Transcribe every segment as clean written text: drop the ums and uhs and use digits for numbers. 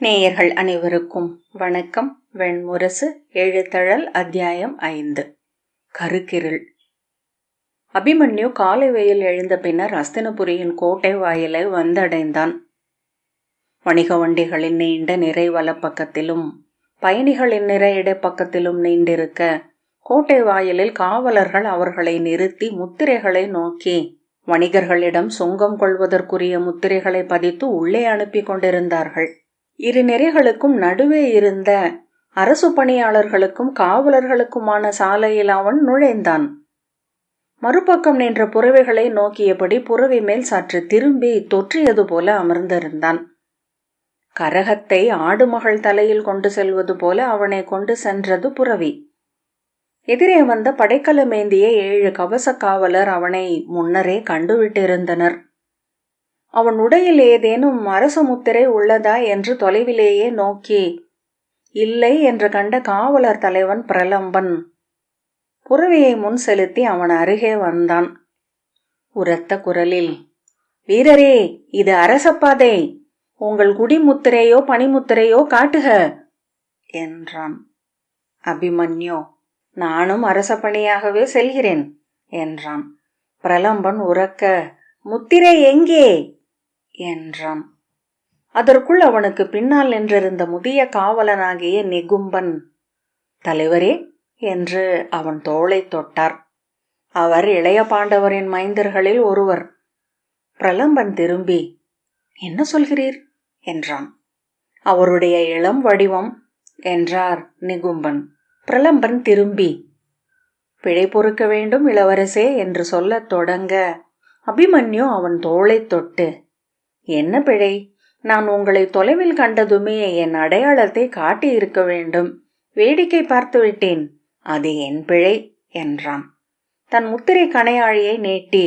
நேயர்கள் அனைவருக்கும் வணக்கம். வெண்முரசு எழுத்தழல் அத்தியாயம் 5. கருக்கிருள். அபிமன்யு காலை வெயில் எழுந்த பின்னர் அஸ்தினபுரியின் கோட்டை வாயிலை வந்தடைந்தான். வணிக வண்டிகளின் நீண்ட நிறை வலப்பக்கத்திலும் பயணிகளின் நிறை இடைப்பக்கத்திலும் நீண்டிருக்க கோட்டை வாயிலில் காவலர்கள் அவர்களை நிறுத்தி முத்திரைகளை நோக்கி வணிகர்களிடம் சுங்கம் கொள்வதற்குரிய முத்திரைகளை பதித்து உள்ளே அனுப்பி கொண்டிருந்தார்கள். இரு நெறிகளுக்கும் நடுவே இருந்த அரசு பணியாளர்களுக்கும் காவலர்களுக்குமான சாலையில் அவன் நுழைந்தான். மறுபக்கம் நின்ற புறவிகளை நோக்கியபடி புறவி மேல் சற்று திரும்பி தொற்றியது போல அமர்ந்திருந்தான். கரகத்தை ஆடுமகள் தலையில் கொண்டு செல்வது போல அவனை கொண்டு சென்றது புறவி. எதிரே வந்த படைக்கலமேந்திய 7 கவச காவலர் அவனை முன்னரே கண்டுவிட்டிருந்தனர். அவன் உடையில் ஏதேனும் அரசு முத்திரை உள்ளதா என்று தொலைவிலேயே நோக்கி இல்லை என்று கண்ட காவலர் தலைவன் பிரலம்பன் புறவியை முன் செலுத்தி அவன் அருகே வந்தான். உரத்த குரலில், வீரரே, இது அரசப்பாதை, உங்கள் குடிமுத்திரையோ பணிமுத்திரையோ காட்டுக என்றான். அபிமன்யு, நானும் அரச பணியாகவே செல்கிறேன் என்றான். பிரலம்பன் உரக்க, முத்திரை எங்கே என்றான். அதற்குள் அவனுக்கு பின்னால் நின்றிருந்த முதிய காவலனாகிய நிகும்பன், தலைவரே என்று அவன் தோளை தொட்டார். அவர் இளைய பாண்டவரின் மைந்தர்களில் ஒருவர். பிரலம்பன் திரும்பி, என்ன சொல்கிறீர் என்றான். அவருடைய இளம் வடிவம் என்றார் நிகும்பன். பிரலம்பன் திரும்பி, பிழை பொறுக்க வேண்டும் இளவரசே என்று சொல்லத் தொடங்க அபிமன்யு அவன் தோளை தொட்டு, என்ன பிழை? நான் உங்களை தொலைவில் கண்டதுமே என் அடையாளத்தை காட்டியிருக்க வேண்டும். வேடிக்கை பார்த்து விட்டேன், அது என் பிழை என்றான். தன் முத்திரை கணையாழியை நீட்டி,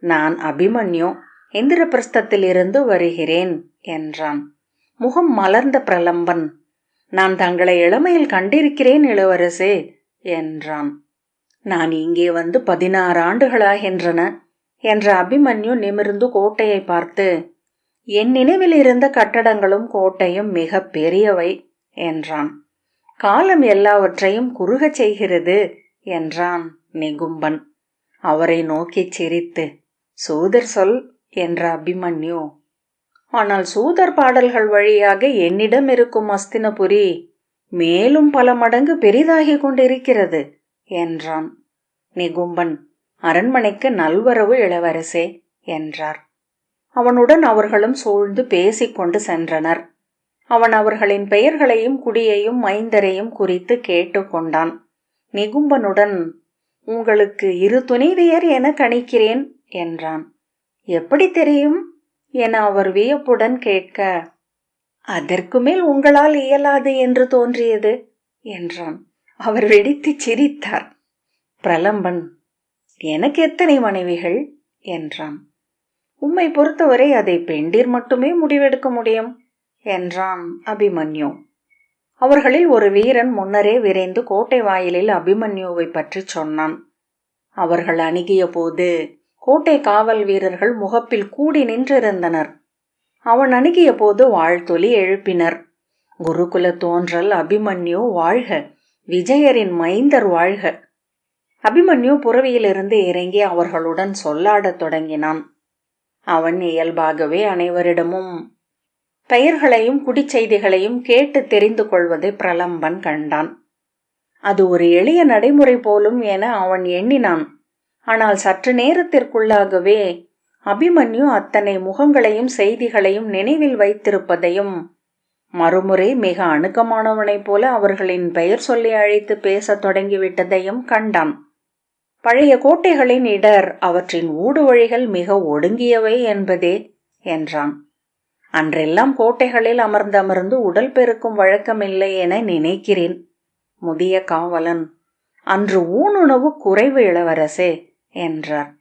நான் அபிமன்யு, இந்திரபிரஸ்தத்தில் இருந்து வருகிறேன் என்றான். முகம் மலர்ந்த பிரலம்பன், நான் தங்களை இளமையில் கண்டிருக்கிறேன் இளவரசே என்றான். நான் இங்கே வந்து 16 ஆண்டுகளாகின்றன என்ற அபிமன்யு நிமிர்ந்து கோட்டையை பார்த்து, என் நினைவில் இருந்த கட்டடங்களும் கோட்டையும் மிக பெரியவை என்றான். காலம் எல்லாவற்றையும் குறுகச் செய்கிறது என்றான் நிகும்பன். அவரை நோக்கி சிரித்து, சூதர் சொல் என்ற அபிமன்யு, ஆனால் சூதர் பாடல்கள் வழியாக என்னிடம் இருக்கும் அஸ்தினபுரி மேலும் பல மடங்கு பெரிதாகி கொண்டிருக்கிறது என்றான். நிகும்பன், அரண்மனைக்கு நல்வரவு இளவரசே என்றார். அவனுடன் அவர்களும் சூழ்ந்து பேசிக்கொண்டு சென்றனர். அவன் அவர்களின் பெயர்களையும் குடியையும் மைந்தரையும் குறித்து கேட்டு கொண்டான். நிகும்பனுடன், உங்களுக்கு 2 துணைவியர் என கணிக்கிறேன் என்றான். எப்படி தெரியும் என அவர் வியப்புடன் கேட்க, அதற்கு மேல் உங்களால் இயலாது என்று தோன்றியது என்றான். அவர் வெடித்து சிரித்தார். பிரலம்பன், எனக்கு எத்தனை மனைவிகள் என்றான். உம்மை பொறுத்தவரை அதை பெண்டிர் மட்டுமே முடிவெடுக்க முடியும் என்றான் அபிமன்யு. அவர்களில் ஒரு வீரன் முன்னரே விரைந்து கோட்டை வாயிலில் அபிமன்யுவை பற்றி சொன்னான். அவர்கள் அணுகிய போது கோட்டை காவல் வீரர்கள் முகப்பில் கூடி நின்றிருந்தனர். அவன் அணுகிய போது வாழ்த்தொலி எழுப்பினர். குருகுல தோன்றல் அபிமன்யு வாழ்க, விஜயரின் மைந்தர் வாழ்க. அபிமன்யு புறவியிலிருந்து இறங்கி அவர்களுடன் சொல்லாடத் தொடங்கினான். அவன் இயல்பாகவே அனைவரிடமும் பெயர்களையும் குடிச்செய்திகளையும் கேட்டு தெரிந்து கொள்வதை பிரலம்பன் கண்டான். அது ஒரு எளிய நடைமுறை போலும் என அவன் எண்ணினான். ஆனால் சற்று நேரத்திற்குள்ளாகவே அபிமன்யு அத்தனை முகங்களையும் செய்திகளையும் நினைவில் வைத்திருப்பதையும் மறுமுறை மிக அணுக்கமானவனைப் போல அவர்களின் பெயர் சொல்லி அழைத்து பேசத் தொடங்கிவிட்டதையும் கண்டான். பழைய கோட்டைகளின் இடர் அவற்றின் ஊடு வழிகள் மிக ஒடுங்கியவை என்பதே என்றான். அன்றெல்லாம் கோட்டைகளில் அமர்ந்து உடல் பெருக்கும் வழக்கமில்லை என நினைக்கிறேன். முதிய காவலன், அன்று ஊனுணவு குறைவு இளவரசே என்றார்.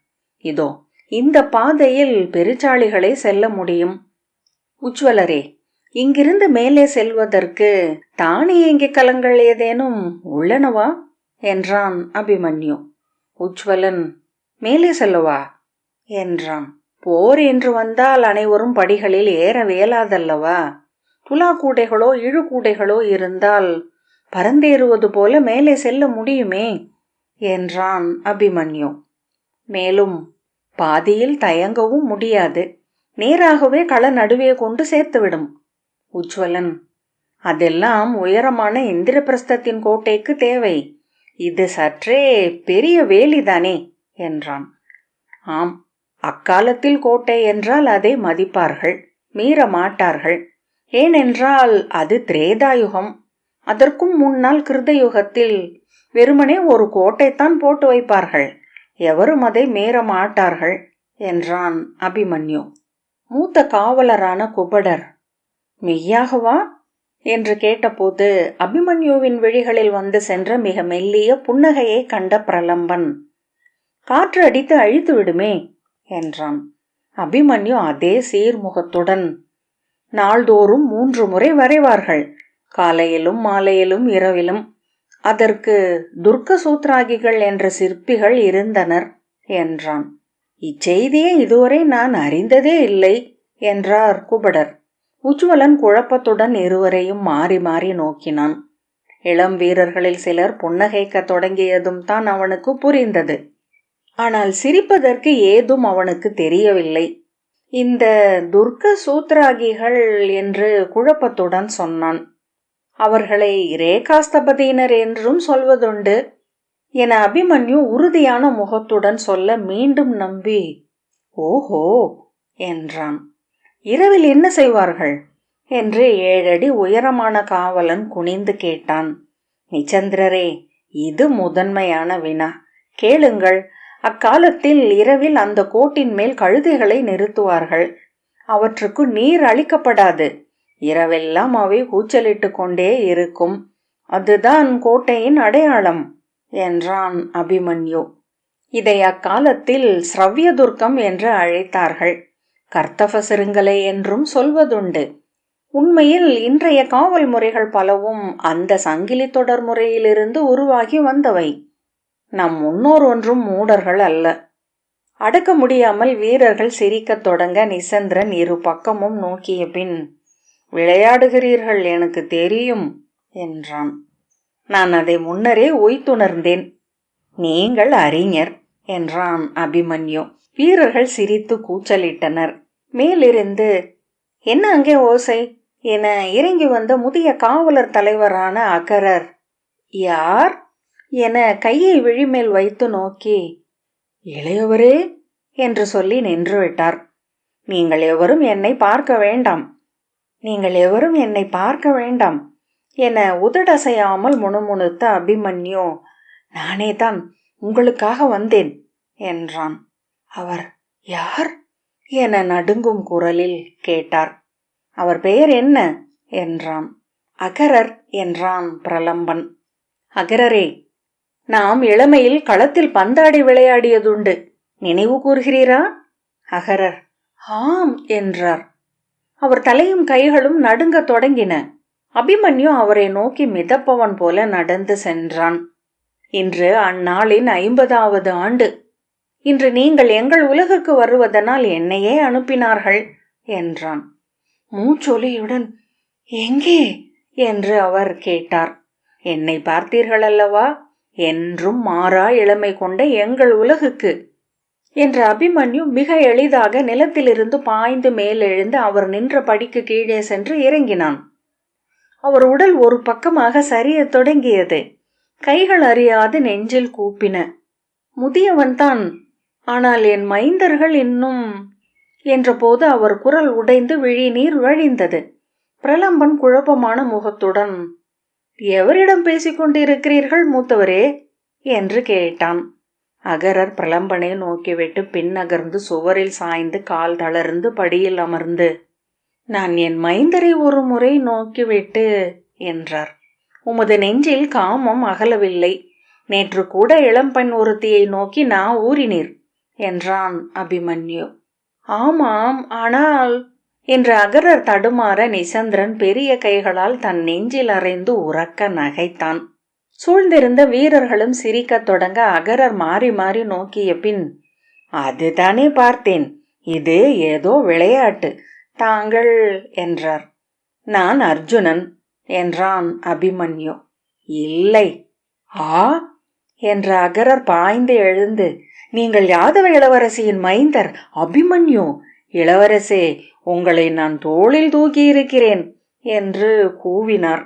இதோ இந்த பாதையில் பெருச்சாளிகளை செல்ல முடியும். உஜ்வலரே, இங்கிருந்து மேலே செல்வதற்கு தானியங்கி கலங்கள் ஏதேனும் உள்ளனவா என்றான் அபிமன்யு. உஜ்வலன், மேலே செல்லவா என்றான். போர் என்று வந்தால் அனைவரும் படிகளில் ஏற வியலாதல்லவா? துலா கூடைகளோ இழுகூடைகளோ இருந்தால் பரந்தேறுவது போல மேலே செல்ல முடியுமே என்றான் அபிமன்யு. மேலும் பாதியில் தயங்கவும் முடியாது, நேராகவே கள நடுவே கொண்டு சேர்த்துவிடும். உஜ்வலன், அதெல்லாம் உயரமான இந்திரபிரஸ்தத்தின் கோட்டைக்கு தேவை, இது சற்றே பெரிய வேலிதானே என்றான். ஆம், அக்காலத்தில் கோட்டை என்றால் அதை மதிப்பார்கள், மீற மாட்டார்கள். ஏனென்றால் அது திரேதாயுகம். அதற்கும் முன்னால் கிருதயுகத்தில் வெறுமனே ஒரு கோட்டைத்தான் போட்டு வைப்பார்கள், எவரும் அதை மீற மாட்டார்கள் என்றான் அபிமன்யு. மூத்த காவலரான குபடர், மெய்யாகவா என்று கேட்டபோது அபிமன்யுவின் விழிகளில் வந்து சென்ற மிக மெல்லிய புன்னகையை கண்ட பிரலம்பன், காற்று அடித்து அழித்து விடுமே என்றான். அபிமன்யு அதே சீர்முகத்துடன், நாள்தோறும் 3 முறை வரைவார்கள், காலையிலும் மாலையிலும் இரவிலும். அதற்கு துர்க்க சூத்ராகிகள் என்ற சிற்பிகள் இருந்தனர் என்றான். இச்செய்தியை இதுவரை நான் அறிந்ததே இல்லை என்றார் குபடர். உஜ்வலன் குழப்பத்துடன் இருவரையும் மாறி மாறி நோக்கினான். இளம் வீரர்களில் சிலர் புன்னகைக்க தொடங்கியதும் தான் அவனுக்கு புரிந்தது. ஆனால் சிரிப்பதற்கு ஏதும் அவனுக்கு தெரியவில்லை. இந்த துர்க்க சூத்ராகிகள் என்று குழப்பத்துடன் சொன்னான். அவர்களை ரேகாஸ்தபதியினர் என்றும் சொல்வதுண்டு என அபிமன்யு உறுதியான முகத்துடன் சொல்ல மீண்டும் நம்பி, ஓஹோ என்றான். இரவில் என்ன செய்வார்கள் என்று 7 அடி உயரமான காவலன் குனிந்து கேட்டான். நிச்சந்திரரே, இது முதன்மையான வினா, கேளுங்கள். அக்காலத்தில் இரவில் அந்த கோட்டின் மேல் கழுதைகளை நிறுத்துவார்கள். அவற்றுக்கு நீர் அளிக்கப்படாது. இரவெல்லாம் அவை கூச்சலிட்டு கொண்டே இருக்கும். அதுதான் கோட்டையின் அடையாளம் என்றான் அபிமன்யு. இதை அக்காலத்தில் ஸ்ரவ்ய துர்க்கம் என்று அழைத்தார்கள். கர்த்தவ சிறுங்கலை என்றும் சொல்வதுண்டு. உண்மையில் இன்றைய காவல் முறைகள் பலவும் அந்த சங்கிலி தொடர் முறையிலிருந்து உருவாகி வந்தவை. நம் முன்னோர் ஒன்றும் மூடர்கள் அல்ல. அடக்க முடியாமல் வீரர்கள் சிரிக்கத் தொடங்க நிசந்திரன் இரு பக்கமும் நோக்கிய பின், விளையாடுகிறீர்கள், எனக்கு தெரியும் என்றான். நான் அதை முன்னரே உய்த்துணர்ந்தேன். நீங்கள் அறிஞர் என்றான் அபிமன்யு. வீரர்கள் சிரித்து கூச்சலிட்டனர். மேலிருந்து, என்ன அங்கே ஓசை என இறங்கி வந்த முதிய காவலர் தலைவரான அகரர், யார் என கையை விழிமேல் வைத்து நோக்கி, இளையவரே என்று சொல்லி நின்றுவிட்டார். நீங்கள் எவரும் என்னை பார்க்க வேண்டாம், நீங்கள் எவரும் என்னை பார்க்க வேண்டாம் என உதடசையாமல் முணுமுணுத்த அபிமன்யு, நானேதான் உங்களுக்காக வந்தேன் என்றான். அவர் யார் என நடுங்கும் குரலில் கேட்டார். அவர் பெயர் என்ன என்றான். அகரர் என்றான் பிரலம்பன். அகரரே, நாம் இளமையில் களத்தில் பந்தாடி விளையாடியதுண்டு, நினைவு கூறுகிறீரா? அகரர் ஆம் என்றார். அவர் தலையும் கைகளும் நடுங்கத் தொடங்கின. அபிமன்யு அவரை நோக்கி மிதப்பவன் போல நடந்து சென்றான். இன்று அந்நாளின் 50வது ஆண்டு. இன்று நீங்கள் எங்கள் உலகுக்கு வருவதனால் என்னையே அனுப்பினார்கள் என்றான். மூச்சொலியுடன், எங்கே என்று அவர் கேட்டார். என்னை பார்த்தீர்கள் அல்லவா, என்றும் மாறா இளமை கொண்ட எங்கள் உலகுக்கு என்ற அபிமன்யு மிக எளிதாக நிலத்திலிருந்து பாய்ந்து மேலெழுந்து அவர் நின்ற படிக்கு கீழே சென்று இறங்கினான். அவர் உடல் ஒரு பக்கமாக சரிய தொடங்கியது. கைகள் அறியாது நெஞ்சில் கூப்பின. முதியவன்தான், ஆனால் என் மைந்தர்கள் இன்னும் என்றபோது அவர் குரல் உடைந்து விழிநீர் வழிந்தது. பிரலம்பன் குழப்பமான முகத்துடன், எவரிடம் பேசிக்கொண்டிருக்கிறீர்கள் மூத்தவரே என்று கேட்டான். அகரர் பிரலம்பனை நோக்கிவிட்டு பின்னகர்ந்து சுவரில் சாய்ந்து கால் தளர்ந்து படியில் அமர்ந்து, நான் என் மைந்தரை ஒரு முறை நோக்கிவிட்டு என்றார். உமது நெஞ்சில் காமம் அகலவில்லை. நேற்று கூட இளம்பெண் ஒருத்தியை நோக்கி நான் ஊறினீர் என்றான் அபிமன்யு. ஆமாம், ஆனால் என்று அகரர் தடுமாற நிசந்திரன் பெரிய கைகளால் தன் நெஞ்சில் அறைந்து உறக்க நகைத்தான். சூழ்ந்திருந்த வீரர்களும் சிரிக்கத் தொடங்க அகரர் மாறி மாறி நோக்கிய பின், அதுதானே பார்த்தேன், இது ஏதோ விளையாட்டு, தாங்கள் என்றார். நான் அர்ஜுனன் என்றான் அபிமன்யு. இல்லை. ஆ என்ற அகரர் பாய்ந்து எழுந்து, நீங்கள் யாதவ இளவரசியின் மைந்தர் அபிமன்யு. இளவரசே, உங்களை நான் தோளில் தூக்கியிருக்கிறேன் என்று கூவினார்.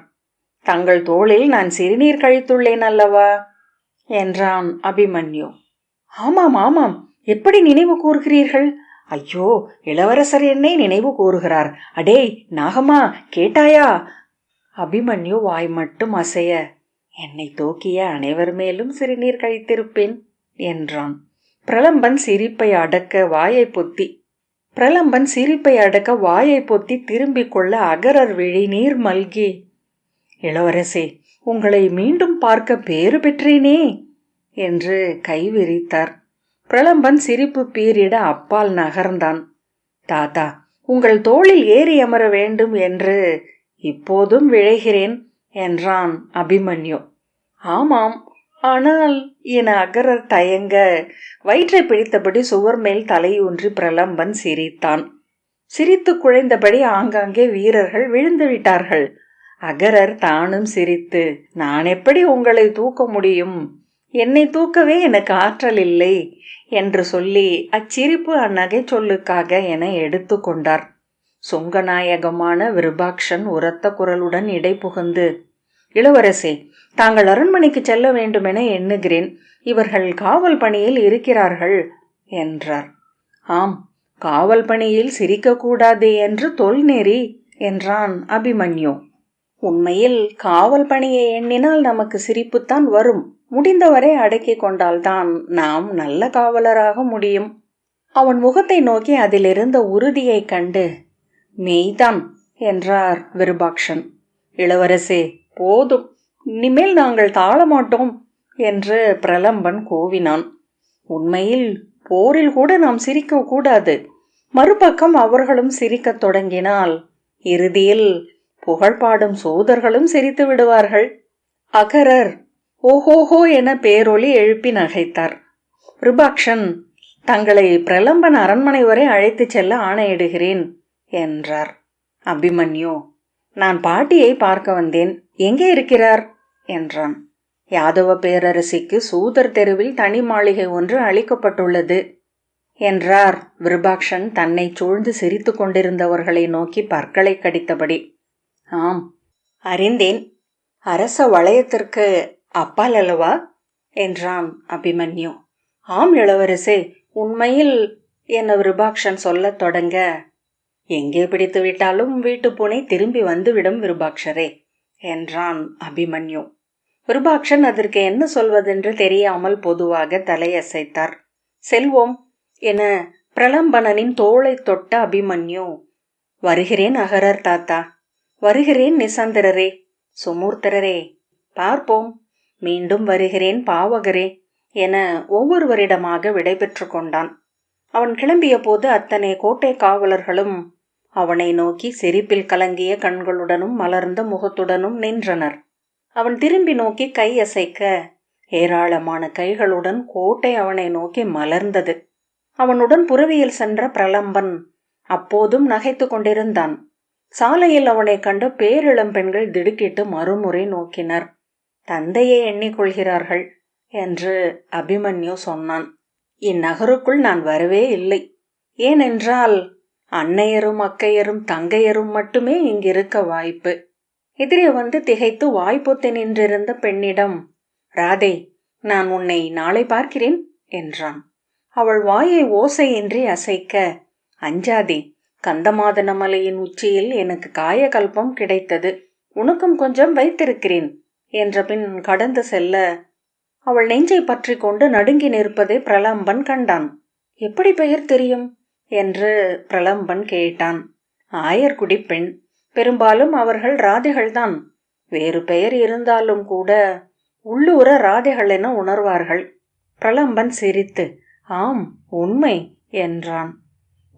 தங்கள் தோளில் நான் சிறுநீர் கழித்துள்ளேன் அல்லவா என்றான் அபிமன்யு. ஆமாம் ஆமாம், எப்படி நினைவு கூறுகிறீர்கள்? ஐயோ, இளவரசர் என்னை நினைவு கூறுகிறார். அடே நாகமா, கேட்டாயா? அபிமன்யு வாய் மட்டும் அசைய, என்னை தூக்கிய அனைவர் மேலும் சிறுநீர் கழித்திருப்பேன் என்றான். பிரலம்பன் சிரிப்பை அடக்க வாயை பொத்தி திரும்பிக் கொள்ள அகரர் விழி நீர் மல்கி, இளவரசே, உங்களை மீண்டும் பார்க்க பேறு பெற்றேனே என்று கைவிரித்தார். பிரலம்பன் சிரிப்பு பீரிட அப்பால் நகர்ந்தான். தாத்தா, உங்கள் தோளில் ஏறி அமர வேண்டும் என்று இப்போதும் விழைகிறேன் என்றான் அபிமன்யு. ஆமாம், ஆனால் என அகரர் தயங்க வயிற்றை பிடித்தபடி சுவர் மேல் தலையூன்றி பிரலம்பன் சிரித்தான். சிரித்து குழைந்தபடி ஆங்காங்கே வீரர்கள் விழுந்து விட்டார்கள். அகரர் தானும் சிரித்து, நான் எப்படி உங்களை தூக்க முடியும்? என்னை தூக்கவே எனக்கு ஆற்றல் இல்லை என்று சொல்லி அச்சிரிப்பு அந்நகை சொல்லுக்காக என எடுத்து கொண்டார். சுங்கநாயகமான விருபாக்ஷன் உரத்த குரலுடன் இடை புகுந்து, இளவரசே, தாங்கள் அரண்மனைக்கு செல்ல வேண்டுமென எண்ணுகிறேன். இவர்கள் காவல் பணியில் இருக்கிறார்கள் என்றார். ஆம், காவல் பணியில் சிரிக்கக்கூடாது என்று தொல்நெறி என்றான் அபிமன்யு. உண்மையில் காவல் பணியை எண்ணினால் நமக்கு சிரிப்புத்தான் வரும். முடிந்தவரை அடக்கி கொண்டால்தான் நாம் நல்ல காவலராக முடியும். அவன் முகத்தை நோக்கி அதிலிருந்த உறுதியை கண்டு, மெய்தான் என்றார் விருபாக்ஷன். இளவரசே, போதும், இனிமேல் நாங்கள் தாழமாட்டோம் என்று பிரலம்பன் கூவினான். உண்மையில் போரில் கூட நாம் சிரிக்க கூடாது. மறுபக்கம் அவர்களும் சிரிக்கத் தொடங்கினால் இறுதியில் புகழ்பாடும் சோதர்களும் சிரித்து விடுவார்கள். அகரர் ஓஹோஹோ என பேரொலி எழுப்பி நகைத்தார். விருபாக்ஷன், தங்களை பிரலம்பன் அரண்மனை வரை அழைத்துச் செல்ல ஆணையிடுகிறேன் என்றார். அபிமன்யு, நான் பாட்டியை பார்க்க வந்தேன், எங்கே இருக்கிறார் என்றான். யாதவ பேரரசிக்கு சூதர் தெருவில் தனி மாளிகை ஒன்று அளிக்கப்பட்டுள்ளது என்றார் விருபாக்ஷன் தன்னை சூழ்ந்து சிரித்து கொண்டிருந்தவர்களை நோக்கி பற்களை கடித்தபடி. ஆம், அறிந்தேன். அரச வளையத்திற்கு அப்பால் அல்லவா என்றான் அபிமன்யு. ஆம் இளவரசே, உண்மையில் என விருபாக்ஷன் சொல்லத் தொடங்க, எங்கே பிடித்து விட்டாலும் வீட்டு பூனை திரும்பி வந்துவிடும் விருபாக்ஷரே என்றான் அபிமன்யு. விருபாக்ஷன் அதற்கு என்ன சொல்வதென்று தெரியாமல் பொதுவாக தலையசைத்தார். செல்வோம் என பிரலம்பனனின் தோளை தொட்ட அபிமன்யு, வருகிறேன் அகரர் தாத்தா, வருகிறேன் நிசந்தரரே, சுமூர்த்தரரே, பார்ப்போம், மீண்டும் வருகிறேன் பாவகரே என ஒவ்வொருவரிடமாக விடைபெற்று கொண்டான். அவன் கிளம்பிய போது அத்தனை கோட்டை காவலர்களும் அவனை நோக்கி சிரிப்பில் கலங்கிய கண்களுடனும் மலர்ந்த முகத்துடனும் நின்றனர். அவன் திரும்பி நோக்கி கை அசைக்க ஏராளமான கைகளுடன் கோட்டை அவனை நோக்கி மலர்ந்தது. அவனுடன் புறவியில் சென்ற பிரலம்பன் அப்போதும் நகைத்து கொண்டிருந்தான். சாலையில் அவனை கண்ட பேரிளம் பெண்கள் திடுக்கிட்டு மறுமுறை நோக்கினர். தந்தையை எண்ணிக்கொள்கிறார்கள் என்று அபிமன்யு சொன்னான். இந்நகருக்குள் நான் வரவே இல்லை. ஏனென்றால் அன்னையரும் அக்கையரும் தங்கையரும் மட்டுமே இங்கிருக்க வாய்ப்பு. எதிரே வந்து திகைத்து வாய்ப்பொத்தி நின்றிருந்த பெண்ணிடம், ராதே, நான் உன்னை நாளை பார்க்கிறேன் என்றான். அவள் வாயை ஓசையின்றி அசைக்க, அஞ்சாதே, கந்தமாதன மலையின் உச்சியில் எனக்கு காயகல்பம் கிடைத்தது, உனக்கும் கொஞ்சம் வைத்திருக்கிறேன் என்ற பின் கடந்து செல்ல அவள் நெஞ்சை பற்றி கொண்டு நடுங்கி நிற்பதை பிரலம்பன் கண்டான். எப்படி பெயர் தெரியும் என்று பிரலம்பன் கேட்டான். ஆயர்குடி பெண், பெரும்பாலும் அவர்கள் ராதைகள்தான். வேறு பெயர் இருந்தாலும் கூட உள்ளூர ராதைகள் என உணர்வார்கள். பிரலம்பன் சிரித்து, ஆம், உண்மை என்றான்.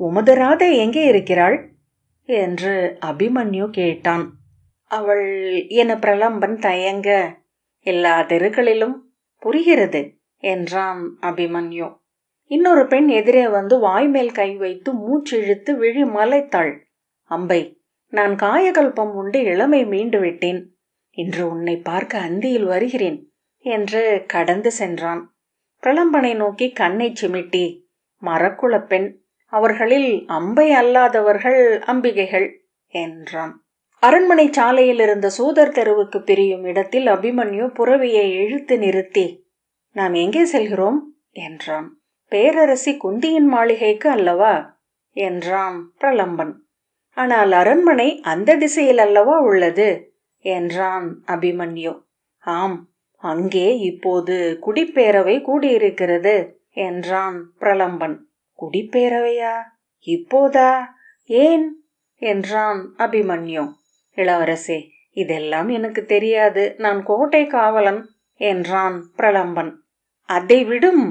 உமது ராதை எங்கே இருக்கிறாள் என்று அபிமன்யு கேட்டான். அவள் என பிரலம்பன் தயங்க, எல்லா தெருக்களிலும், புரிகிறது என்றான் அபிமன்யு. இன்னொரு பெண் எதிரே வந்து வாய்மேல் கை வைத்து மூச்சிழுத்து விழி மலைத்தாள். அம்பை, நான் காயகல்பம் உண்டு இளமை மீண்டு விட்டேன். இன்று உன்னை பார்க்க அந்தியில் வருகிறேன் என்று கடந்து சென்றான். பிரலம்பனை நோக்கி கண்ணை சிமிட்டி, மரக்குளப் பெண், அவர்களில் அம்பை அல்லாதவர்கள் அம்பிகைகள் என்றான். அரண்மனை சாலையில் இருந்த சூதர் தெருவுக்கு பிரியும் இடத்தில் அபிமன்யு புறவியை இழுத்து நிறுத்தி, நாம் எங்கே செல்கிறோம் என்றான். பேரரசி குந்தியின் மாளிகைக்கு அல்லவா என்றான் பிரலம்பன். ஆனால் அரண்மனை அந்த திசையில் அல்லவா உள்ளது என்றான் அபிமன்யு. ஆம், அங்கே இப்போது குடிப்பேரவை கூடியிருக்கிறது என்றான் பிரலம்பன். குடிப்பேரவையா? இப்போதா? ஏன் என்றான் அபிமன்யு. இளவரசே, இதெல்லாம் எனக்கு தெரியாது, நான் கோட்டை காவலன் என்றான் பிரலம்பன். அதை விடும்,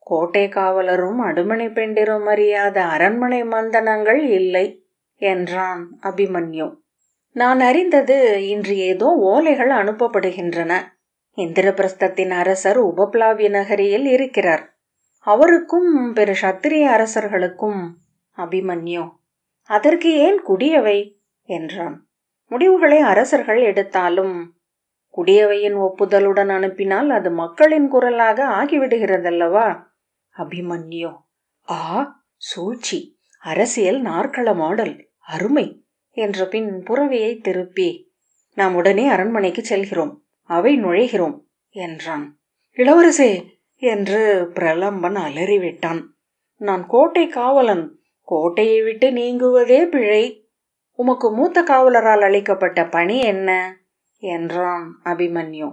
கோட்டை காவலரும் அடுமணி பெண்டிரும் அறியாத அரண்மனை மந்தனங்கள் இல்லை என்றான் அபிமன்யு. நான் அறிந்தது, இன்று ஏதோ ஓலைகள் அனுப்பப்படுகின்றன. இந்திரபிரஸ்தத்தின் அரசர் உபப்ளாவிய நகரியில் இருக்கிறார். அவருக்கும் பிற சத்திரிய அரசர்களுக்கும். அபிமன்யு, அதற்கு ஏன் குடியவை என்றான். முடிவுகளை அரசர்கள் எடுத்தாலும் குடியவையின் ஒப்புதலுடன் அனுப்பினால் அது மக்களின் குரலாக ஆகிவிடுகிறதல்லவா? அபிமன்யு, ஆ, சூழ்ச்சி, அரசியல் நாற்கள மாடல், அருமை என்ற பின் புறவியை திருப்பி, நாம் உடனே அரண்மனைக்கு செல்கிறோம், அவை நுழைகிறோம் என்றான். இளவரசே என்று பிரலம்பன் அலறிவிட்டான். நான் கோட்டை காவலன், கோட்டையை விட்டு நீங்குவதே பிழை. உமக்கு மூத்த காவலரால் அளிக்கப்பட்ட பணி என்ன என்றான் அபிமன்யு.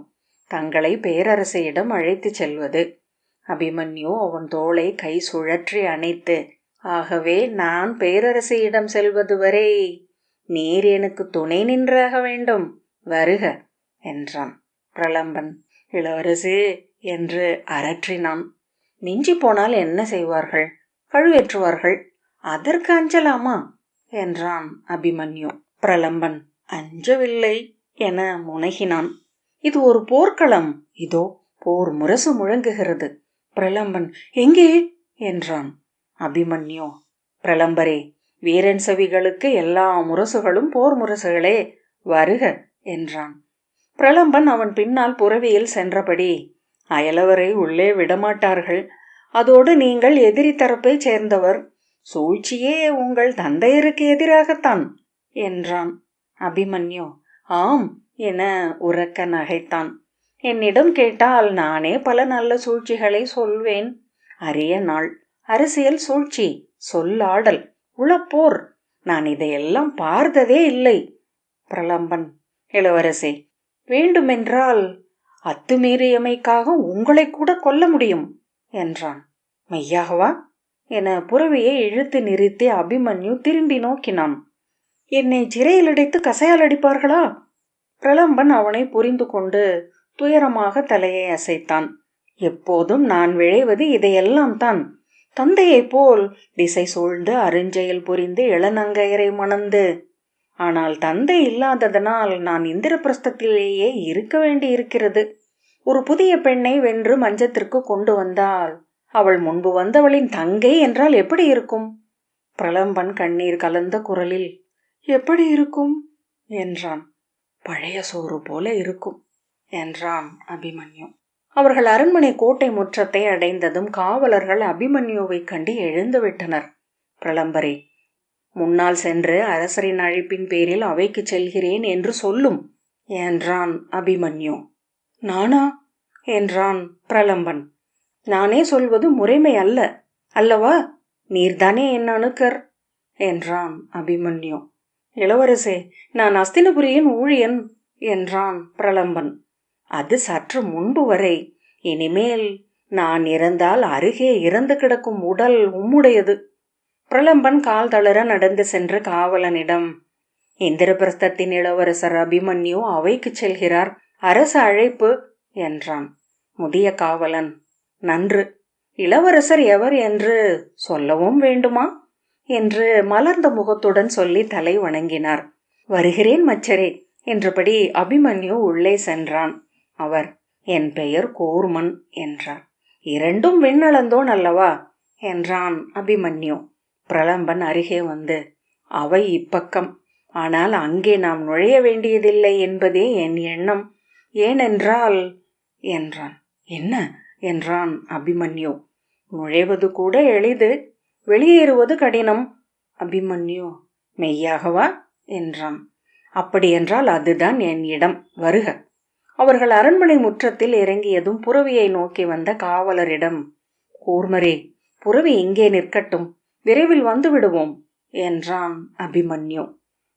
தங்களை பேரரசியிடம் அழைத்து செல்வது. அபிமன்யு அவன் தோளை கை சுழற்றி அணைத்து, ஆகவே நான் பேரரசியிடம் செல்வது வரை நீர் எனக்கு துணை நின்றாக வேண்டும், வருக என்றான். பிரலம்பன் இளவரசே என்று அரற்றினான். மிஞ்சி போனால் என்ன செய்வார்கள்? கழுவேற்றுவார்கள். அதற்கு அஞ்சலாமா என்றான் அபிமன்யு. பிரலம்பன் அஞ்சவில்லை என முனகினான். இது ஒரு போர்க்களம், இதோ போர் முரசு முழங்குகிறது. பிரலம்பன் எங்கே என்றான். அபிமன்யு, பிரலம்பரே, வீரன் செவிகளுக்கு எல்லா முரசுகளும் போர் முரசுகளே, வருக என்றான். பிரலம்பன் அவன் பின்னால் புறவியில் சென்றபடி, அயலவரை உள்ளே விடமாட்டார்கள். அதோடு நீங்கள் எதிரி தரப்பை சேர்ந்தவர், சூழ்ச்சியே உங்கள் தந்தையருக்கு எதிராகத்தான் என்றான். அபிமன்யு ஆம் என உரக்க நகைத்தான். என்னிடம் கேட்டால் நானே பல நல்ல சூழ்ச்சிகளை சொல்வேன். அரிய நாள், அரசியல் சூழ்ச்சி, சொல்லாடல், உளப்போர், நான் இதையெல்லாம் பார்த்ததே இல்லை. பிரலம்பன் இளவரசே, வேண்டுமென்றால் அத்துமீறியமைக்காக உங்களை கூட கொல்ல முடியும் என்றான். மெய்யாகவா என புறவியை இழுத்து நிறுத்தி அபிமன்யு திரும்பி நோக்கினான். என்னை சிறையில் அடைத்து கசையால் அடிப்பார்களா? பிரலம்பன் அவனை புரிந்து கொண்டு துயரமாக தலையை அசைத்தான். எப்போதும் நான் விழைவது இதையெல்லாம் தான். தந்தையைப் போல் திசை சூழ்ந்து அருஞ்செயல் புரிந்து இளநங்கையரை மணந்து. ஆனால் தந்தை இல்லாததனால் நான் இந்திரபிரஸ்தத்திலேயே இருக்க வேண்டி இருக்கிறது. ஒரு புதிய பெண்ணை வென்று மஞ்சத்திற்கு கொண்டு வந்தால் அவள் முன்பு வந்தவளின் தங்கை என்றால் எப்படி இருக்கும்? பிரலம்பன் கண்ணீர் கலந்த குரலில், எப்படி இருக்கும் என்றான். பழைய சோறு போல இருக்கும் என்றான் அபிமன்யு. அவர்கள் அரண்மனை கோட்டை முற்றத்தை அடைந்ததும் காவலர்கள் அபிமன்யுவை கண்டு எழுந்துவிட்டனர். பிரலம்பரே, முன்னால் சென்று அரசரின் அழைப்பின் பேரில் அவைக்கு செல்கிறேன் என்று சொல்லும் என்றான் அபிமன்யு. நானா என்றான் பிரலம்பன். நானே சொல்வது முறைமை அல்ல அல்லவா? நீர்தானே என் அணுக்கர் என்றான் அபிமன்யு. இளவரசே, நான் அஸ்தினபுரியின் ஊழியன் என்றான் பிரலம்பன். அது சற்று முன்பு வரை. இனிமேல் நான் இறந்தால் அருகே இறந்து கிடக்கும் உடல் உம்முடையது. பிரலம்பன் கால் தளர நடந்து சென்று காவலனிடம், இந்திரபிரஸ்தத்தின் இளவரசர் அபிமன்யு அவைக்கு செல்கிறார், அரச அழைப்பு என்றான். முதிய காவலன், நன்று, இளவரசர் எவர் என்று சொல்லவும் வேண்டுமா என்று மலர்ந்த முகத்துடன் சொல்லி தலை வணங்கினார். வருகிறேன் மச்சரே என்றபடி அபிமன்யு உள்ளே சென்றான். அவர், என் பெயர் கோர்மன் என்றார். இரண்டும் விண்ணளந்தோன் அல்லவா என்றான் அபிமன்யு. பிரலம்பன் அருகே வந்து, அவை இப்பக்கம், ஆனால் அங்கே நாம் நுழைய வேண்டியதில்லை என்பதே என் எண்ணம். ஏனென்றால் என்றான். என்ன என்றான் அபிமன்யு. நுழைவது கூட எளிது, வெளியேறுவது கடினம். அபிமன்யு மெய்யாகவா என்றான். அப்படியென்றால் அதுதான் என் இடம், வருக. அவர்கள் அரண்மனை முற்றத்தில் இறங்கியதும் புரவியை நோக்கி வந்த காவலரிடம், கூர்மரே, புரவி இங்கே நிற்கட்டும், விரைவில் வந்து விடுவோம் என்றான் அபிமன்யு.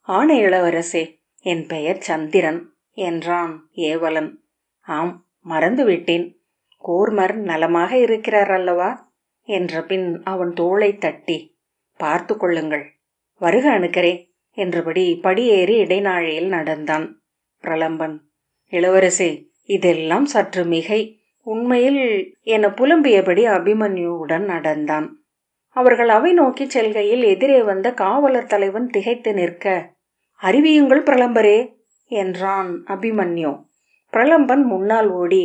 ஆணை இளவரசே, என் பெயர் சந்திரன் என்றான் ஏவலன். ஆம், மறந்துவிட்டேன். கூர்மர் நலமாக இருக்கிறார் அல்லவா என்ற பின் அவன் தோளை தட்டி, பார்த்து கொள்ளுங்கள், வருக அணுக்கரே என்றபடி படியேறி இடைநாழியில் நடந்தான். பிரலம்பன், இளவரசே, இதெல்லாம் சற்று மிகை, உண்மையில் என புலம்பியபடி அபிமன்யுவுடன் நடந்தான். அவர்கள் அவை நோக்கி செல்கையில் எதிரே வந்த காவலர் தலைவன் திகைத்து நிற்க, அறிவியுங்கள் பிரலம்பரே என்றான் அபிமன்யு. பிரலம்பன் முன்னால் ஓடி,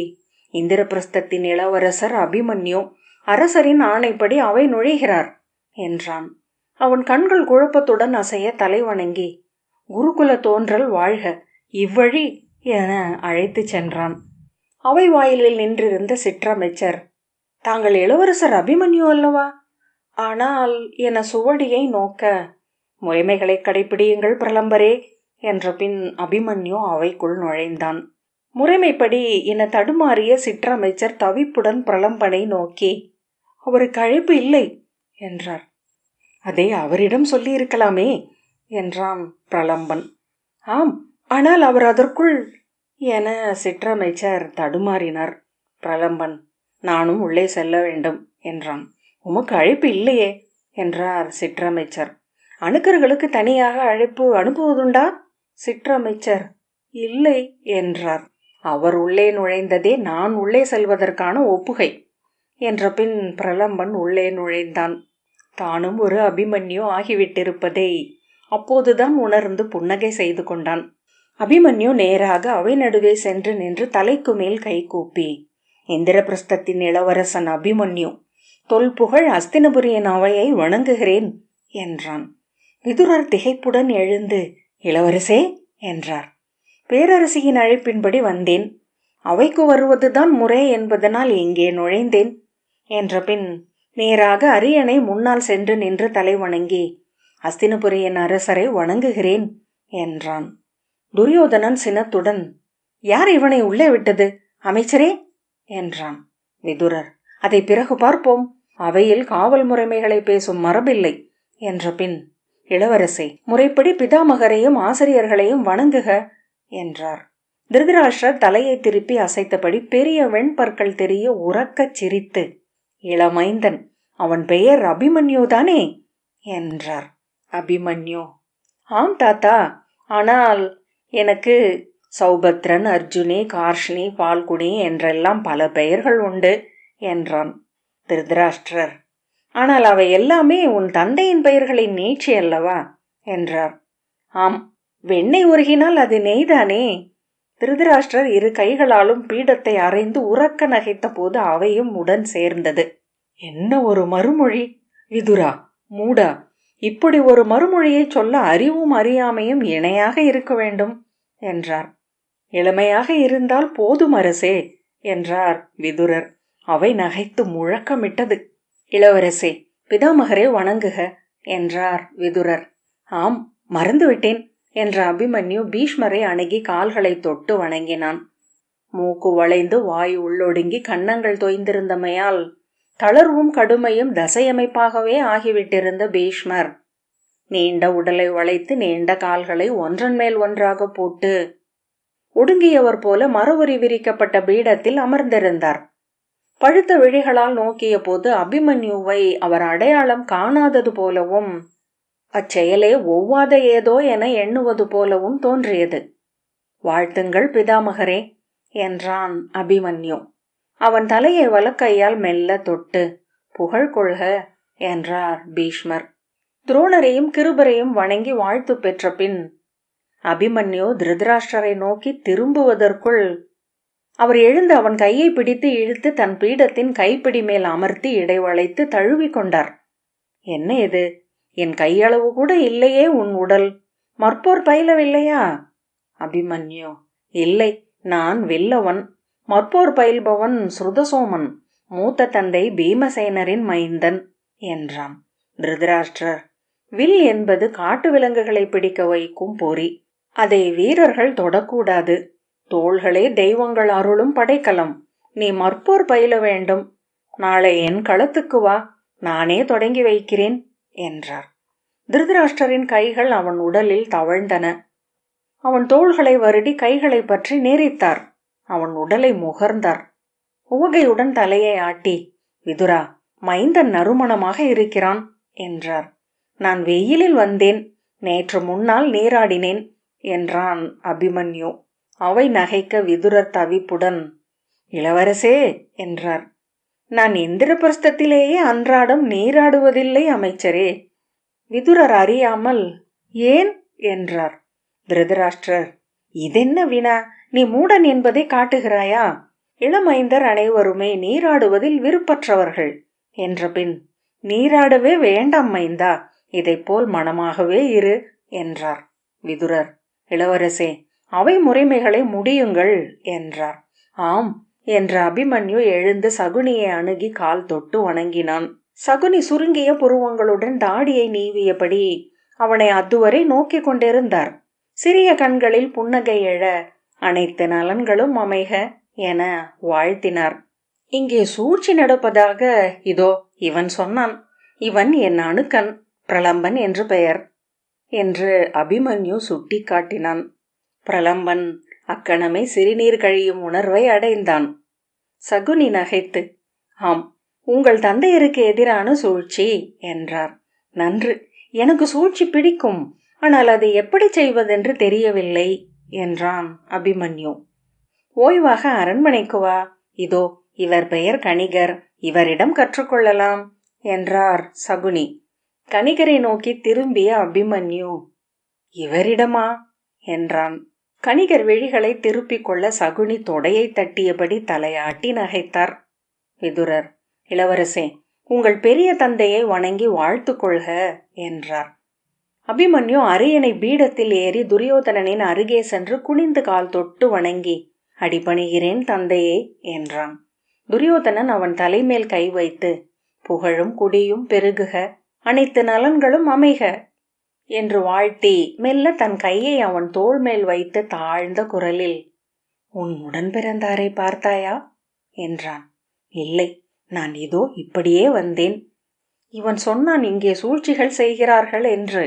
இந்திரபிரஸ்தத்தின் இளவரசர் அபிமன்யு அரசரின் ஆணைப்படி அவை நுழைகிறார் என்றான். அவன் கண்கள் குழப்பத்துடன் அசைய தலை வணங்கி, குருகுல தோன்றல் வாழ்க, இவ்வழி என அழைத்து சென்றான். அவை வாயிலில் நின்றிருந்த சிற்றமைச்சர், தாங்கள் இளவரசர் அபிமன்யு அல்லவா? ஆனால் என சுவடியை நோக்க, முறைமைகளை கடைபிடியுங்கள் பிரலம்பரே என்ற பின் அபிமன்யு அவைக்குள் நுழைந்தான். முறைமைப்படி என தடுமாறிய சிற்றமைச்சர் தவிப்புடன் பிரலம்பனை நோக்கி, அவருக்கு அழைப்பு இல்லை என்றார். அதை அவரிடம் சொல்லியிருக்கலாமே என்றான் பிரலம்பன். ஆம், ஆனால் அவர் அதற்குள் என சிற்றமைச்சர் தடுமாறினார். பிரலம்பன், நானும் உள்ளே செல்ல வேண்டும் என்றான். உமக்கு அழைப்பு இல்லையே என்றார் சிற்றமைச்சர். அணுக்கர்களுக்கு தனியாக அழைப்பு அனுப்புவதுண்டா? சிற்றமைச்சர் இல்லை என்றார். அவர் உள்ளே நுழைந்ததே நான் உள்ளே செல்வதற்கான ஒப்புகை என்ற பின் பிரலம்பன் உள்ளே நுழைந்தான். தானும் ஒரு அபிமன்யு ஆகிவிட்டிருப்பதை அப்போதுதான் உணர்ந்து புன்னகை செய்து கொண்டான். அபிமன்யு நேராக அவை நடுவே சென்று நின்று தலைக்கு மேல் கை கூப்பி, இந்திரபிரஸ்தத்தின் இளவரசன் அபிமன்யு, தொல்புகழ் அஸ்தினபுரியின் அவையை வணங்குகிறேன் என்றான். விதுரர் திகைப்புடன் எழுந்து, இளவரசே என்றார். பேரரசியின் அழைப்பின்படி வந்தேன். அவைக்கு வருவதுதான் முறை என்பதனால் இங்கே நுழைந்தேன் என்ற பின் நேராக அரியணை முன்னால் சென்று நின்று தலை வணங்கி, அஸ்தினபுரியின் அரசரை வணங்குகிறேன் என்றான். துரியோதனன் சினத்துடன், யார் இவனை உள்ளே விட்டது, அமைச்சரே என்றான். விதுரர், அதை பிறகு பார்ப்போம், அவையில் காவல் முறைமைகளை பேசும் மரபில்லை என்ற பின், இளவரசே, முறைப்படி பிதாமகரையும் ஆசிரியர்களையும் வணங்குக என்றார். திருதராஷ்டிரர் தலையை திருப்பி அசைத்தபடி பெரிய வெண்பற்கள் தெரிய உறக்கச் சிரித்து, இளமைந்தன், அவன் பெயர் அபிமன்யுதானே என்றார். அபிமன்யு, ஆம் தாத்தா, ஆனால் எனக்கு சௌபத்ரன், அர்ஜுனி, கார்ஷ்ணி, பால்குனி என்றெல்லாம் பல பெயர்கள் உண்டு என்றான். திருதராஷ்டிரர், ஆனால் அவை எல்லாமே உன் தந்தையின் பெயர்களின் நீட்சி அல்லவா என்றார். ஆம், வெண்ணெய் உருகினால் அது நெய்தானே. திருதராஷ்டிரர் இரு கைகளாலும் பீடத்தை அறைந்து உறக்க நகைத்த போது அவையும் உடன் சேர்ந்தது. என்ன ஒரு மறுமொழி! விதுரா, மூடா, இப்படி ஒரு மறுமொழியை சொல்ல அறிவும் அறியாமையும் இணையாக இருக்க வேண்டும் என்றார். இளமையாக இருந்தால் போதும் அரசே என்றார் விதுரர். அவை நகைத்து முழக்கமிட்டது. இளவரசே, பிதாமகரே வணங்குக என்றார் விதுரர். ஆம், மறந்துவிட்டேன் என்ற அபிமன்யு பீஷ்மரை அணுகி கால்களை தொட்டு வணங்கினான். மூக்கு வளைந்து வாய் உள்ளொடுங்கி கன்னங்கள் தொய்ந்திருந்தமையால் தளர்வும் கடுமையும் தசையமைப்பாகவே ஆகிவிட்டிருந்த பீஷ்மர் நீண்ட உடலை வளைத்து நீண்ட கால்களை ஒன்றன் மேல் ஒன்றாக போட்டு ஒடுங்கியவர் போல மரவுரி விரிக்கப்பட்ட பீடத்தில் அமர்ந்திருந்தார். பழுத்த விழிகளால் நோக்கிய போது அபிமன்யுவை அவர் அடையாளம் காணாதது போலவும் அச்செயலே ஒவ்வாத ஏதோ என எண்ணுவது போலவும் தோன்றியது. வாழ்த்துங்கள் பிதாமகரே என்றான் அபிமன்யு. அவன் தலையை வலக்கையால் மெல்ல தொட்டு புகழ் கொள்க என்றார் பீஷ்மர். துரோணரையும் கிருபரையும் வணங்கி வாழ்த்து பெற்ற பின் அபிமன்யு திருதராஷ்டிரரை நோக்கி திரும்புவதற்குள் அவர் எழுந்து அவன் கையை பிடித்து இழுத்து தன் பீடத்தின் கைப்பிடி மேல் அமர்த்தி இடைவளைத்து தழுவி கொண்டார். என்ன இது, என் கையளவு கூட இல்லையே உன் உடல், மற்போர் பயிலவில்லையா? அபிமன்யு: இல்லை, நான் வில்லவன். மற்போர் பயில்பவன் ஸ்ருதசோமன், மூத்த தந்தை பீமசேனரின் மைந்தன் என்றான். திருதராஷ்டிரர்: வில் என்பது காட்டு விலங்குகளை பிடிக்க வைக்கும் பொறி. அதை வீரர்கள் தொடக்கூடாது. தோள்களே தெய்வங்கள் அருளும் படைக்கலம். நீ மற்போர் பயில வேண்டும். நாளை என் களத்துக்கு வா, நானே தொடங்கி வைக்கிறேன் என்றார். திருதராஷ்டிரரின் கைகள் அவன் உடலில் தவழ்ந்தன. அவன் தோள்களை வருடி கைகளை பற்றி நேரித்தார். அவன் உடலை முகர்ந்தார். உவகையுடன் தலையை ஆட்டி, விதுரா, மைந்தன் நறுமணமாக இருக்கிறான் என்றார். நான் வெயிலில் வந்தேன், நேற்று முன்னால் நீராடினேன் என்றான் அபிமன்யு. அவை நகைக்க விதுரர் தவிப்புடன், இளவரசே என்றார். நான் இந்திரபிரஸ்தத்திலேயே அன்றாடம் நீராடுவதில்லை அமைச்சரே. விதுரர் அறியாமல், ஏன் என்றார். திருதராஷ்டிரர்: இதென்ன வினா? நீ மூடன் என்பதை காட்டுகிறாயா? இளமைந்தர் அனைவருமே நீராடுவதில் விருப்பற்றவர்கள் என்ற பின், நீராடவே வேண்டாம் மைந்தா, இதைப்போல் மனமாகவே இரு என்றார். விதுரர்: இளவரசே, அவை முறைமைகளை முடியுங்கள் என்றார். ஆம் என்ற அபிமன்யு எழுந்து சகுனியை அணுகி கால் தொட்டு வணங்கினான். சகுனி சுருங்கிய புருவங்களுடன் தாடியை நீவியபடி அவனை அதுவரை நோக்கி கொண்டிருந்தார். சிறிய கண்களில் புன்னகை எழ, அனைத்து நலன்களும் அமைக என வாழ்த்தினார். இங்கே சூழ்ச்சி நடப்பதாக இதோ இவன் சொன்னான். இவன் என் அணுக்கன், பிரலம்பன் என்று பெயர் என்று அபிமன்யு சுட்டி காட்டினான். பிரலம்பன் அக்கணமே சிறுநீர் கழியும் உணர்வை அடைந்தான். சகுனி நகைத்து, ஆம், உங்கள் தந்தையருக்கு எதிரான சூழ்ச்சி என்றார். நன்று, எனக்கு சூழ்ச்சி பிடிக்கும். ஆனால் அதை எப்படி செய்வதென்று தெரியவில்லை என்றான் அபிமன்யு. ஓய்வாக அரண்மனைக்கு வா, இதோ இவர் பெயர் கணிகர், இவரிடம் கற்றுக்கொள்ளலாம் என்றார் சகுனி. கணிகரை நோக்கி திரும்பிய அபிமன்யு, இவரிடமா என்றான். கணிகர் விழிகளை திருப்பிக் கொள்ள சகுனி தொடையை தட்டியபடி தலையாட்டி நகைத்தார். விதுரர்: இளவரசே, உங்கள் பெரிய தந்தையை வணங்கி வாழ்த்து கொள்க என்றார். அபிமன்யு அரியணை பீடத்தில் ஏறி துரியோதனனின் அருகே சென்று குனிந்து கால் தொட்டு வணங்கி, அடிபணிகிறேன் தந்தையே என்றான். துரியோதனன் அவன் தலைமேல் கை வைத்து, புகழும் குடியும் பெருகுக, அனைத்து நலன்களும் அமைக என்று வாழ்த்தி மெல்ல தன் கையை அவன் தோள் மேல் வைத்து தாழ்ந்த குரலில், உன் உடன் பிறந்தாரை பார்த்தாயா என்றான். இல்லை, நான் இதோ இப்படியே வந்தேன். இவன் சொன்னான் இங்கே சூழ்ச்சிகள் செய்கிறார்கள் என்று.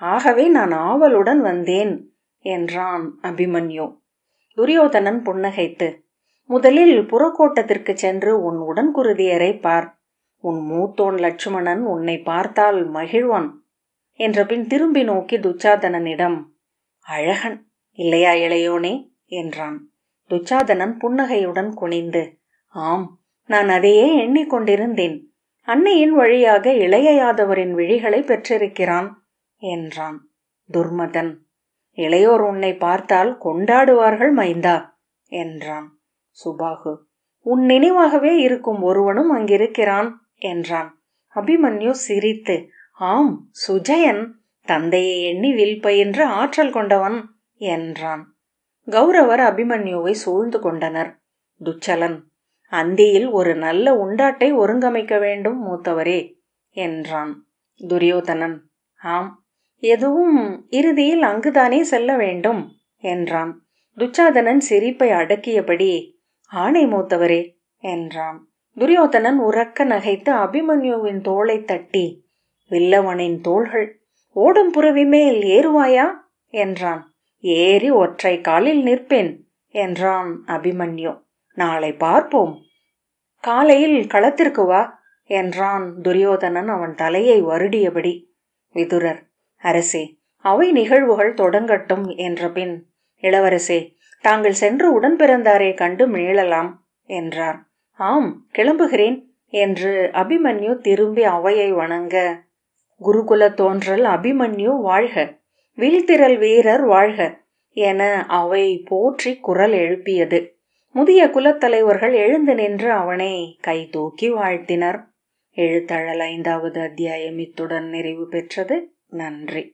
ஆகவே நான் ஆவலுடன் வந்தேன் என்றான் அபிமன்யு. துரியோதனன் புன்னகைத்து, முதலில் புறக்கோட்டத்திற்கு சென்று உன் உடன்குருதியரை பார். உன் மூத்தோன் லட்சுமணன் உன்னை பார்த்தால் மகிழ்வான் என்ற பின் திரும்பி நோக்கி துச்சாதனனிடம், அழகன் இல்லையா இளையோனே என்றான். துச்சாதனன் புன்னகையுடன் குனிந்து, ஆம், நான் அதையே எண்ணிக்கொண்டிருந்தேன். அன்னையின் வழியாக இளைய யாதவரின் விழிகளை பெற்றிருக்கிறான் என்றான். துர்மதன், இளையோர் உன்னை பார்த்தால் கொண்டாடுவார்கள் மைந்தா என்றான். சுபாகு, உன் நினைவாகவே இருக்கும் ஒருவனும் அங்கிருக்கிறான் என்றான். அபிமன்யு சிரித்து, ஆம், சுஜயன் தந்தையை எண்ணி வில் பயின்று ஆற்றல் கொண்டவன் என்றான். கௌரவர் அபிமன்யுவை சூழ்ந்து கொண்டனர். துச்சலன், அந்தியில் ஒரு நல்ல உண்டாட்டை ஒருங்கமைக்க வேண்டும் மூத்தவரே என்றான். துரியோதனன், ஆம், எதுவும் இறுதியில் அங்குதானே செல்ல வேண்டும் என்றான். துச்சாதனன் சிரிப்பை அடக்கியபடி, ஆணை மூத்தவரே என்றான். துரியோதனன் உரக்க நகைத்து அபிமன்யுவின் தோளை தட்டி, வில்லவனின் தோள்கள், ஓடும் புறவி மேல் ஏறுவாயா என்றான். ஏறி ஒற்றை காலில் நிற்பேன் என்றான் அபிமன்யு. நாளை பார்ப்போம். காலையில் களத்திற்கு வா என்றான் துரியோதனன் அவன் தலையை வருடியபடி. விதுரர், அரசே, அவை நிகழ்வுகள் தொடங்கட்டும் என்ற பின், இளவரசே, தாங்கள் சென்று உடன் பிறந்தாரை கண்டு மீளலாம் என்றார். ஆம், கிளம்புகிறேன் என்று அபிமன்யு திரும்பி அவையை வணங்க, குருகுல தோன்றல் அபிமன்யு வாழ்க, வில்திரல் வீரர் வாழ்க என அவை போற்றி குரல் எழுப்பியது. முதிய குலத்தலைவர்கள் எழுந்து நின்று அவனை கை தூக்கி வாழ்த்தினர். எழுத்தழல் 5வது அத்தியாயம் இத்துடன் நிறைவு பெற்றது. நன்றி.